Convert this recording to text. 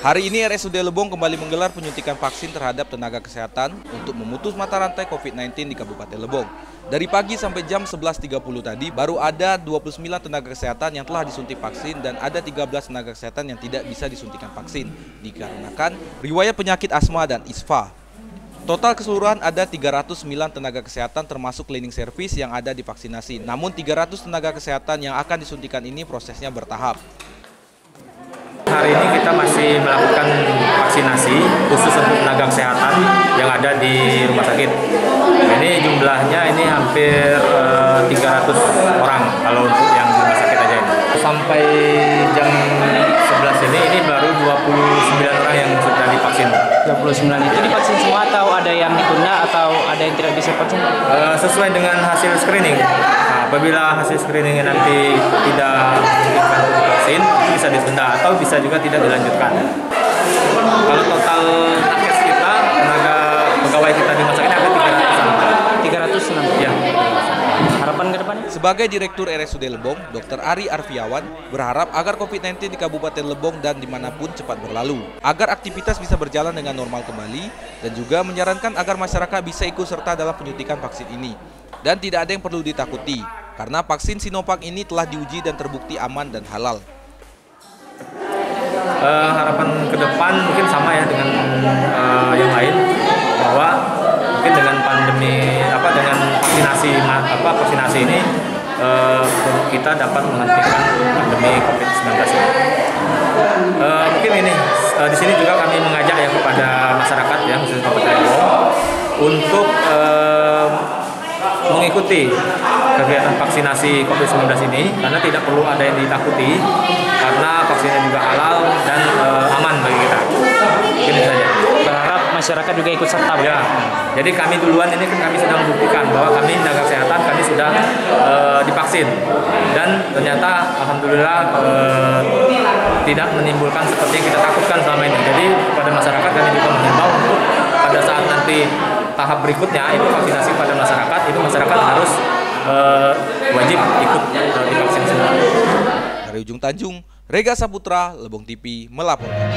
Hari ini RSUD Lebong kembali menggelar penyuntikan vaksin terhadap tenaga kesehatan untuk memutus mata rantai COVID-19 di Kabupaten Lebong. Dari pagi sampai jam 11.30 tadi, baru ada 29 tenaga kesehatan yang telah disuntik vaksin dan ada 13 tenaga kesehatan yang tidak bisa disuntikan vaksin, dikarenakan riwayat penyakit asma dan isfa. Total keseluruhan ada 309 tenaga kesehatan termasuk cleaning service yang ada di vaksinasi. Namun 300 tenaga kesehatan yang akan disuntikan ini prosesnya bertahap. Hari ini kita masih melakukan vaksinasi khusus untuk tenaga kesehatan yang ada di rumah sakit. Ini jumlahnya hampir 300 orang kalau untuk yang rumah sakit aja ini. Sampai jam 11 ini baru 29 orang yang sudah divaksin. 29 itu divaksin semua atau ada yang ditunda atau ada yang tidak bisa vaksin? Sesuai dengan hasil screening. Nah, apabila hasil screeningnya nanti tidak memungkinkan untuk vaksin, bisa ditunda atau bisa juga tidak dilanjutkan. Kalau total nakes kita, tenaga pegawai kita di rumah sakit ada 300. Ya. Harapan ke depan? Sebagai Direktur RSUD Lebong, Dr. Ari Arfiawan berharap agar COVID-19 di Kabupaten Lebong dan dimanapun cepat berlalu, agar aktivitas bisa berjalan dengan normal kembali, dan juga menyarankan agar masyarakat bisa ikut serta dalam penyuntikan vaksin ini. Dan tidak ada yang perlu ditakuti, karena vaksin Sinovac ini telah diuji dan terbukti aman dan halal. Harapan ke depan mungkin sama ya dengan yang lain, bahwa mungkin dengan pandemi dengan vaksinasi ini kita dapat menghentikan pandemi COVID-19 ini. Mungkin ini di sini juga kami mengajak ya kepada masyarakat ya khususnya Kabupaten Lebong untuk mengikuti kegiatan vaksinasi COVID-19 ini karena tidak perlu ada yang ditakuti karena vaksinnya juga halal dan aman bagi kita. Mungkin itu saja. Berharap masyarakat juga ikut serta. Ya, jadi kami duluan ini kan kami sudah membuktikan bahwa kami tenaga kesehatan kami sudah divaksin dan ternyata alhamdulillah tidak menimbulkan seperti yang kita takutkan selama ini. Jadi pada masyarakat kami juga menghimbau untuk pada saat nanti tahap berikutnya itu vaksinasi pada masyarakat, itu masyarakat harus wajib ikut divaksin semua. Dari Ujung Tanjung, Rega Saputra, Lebong TV melaporkan.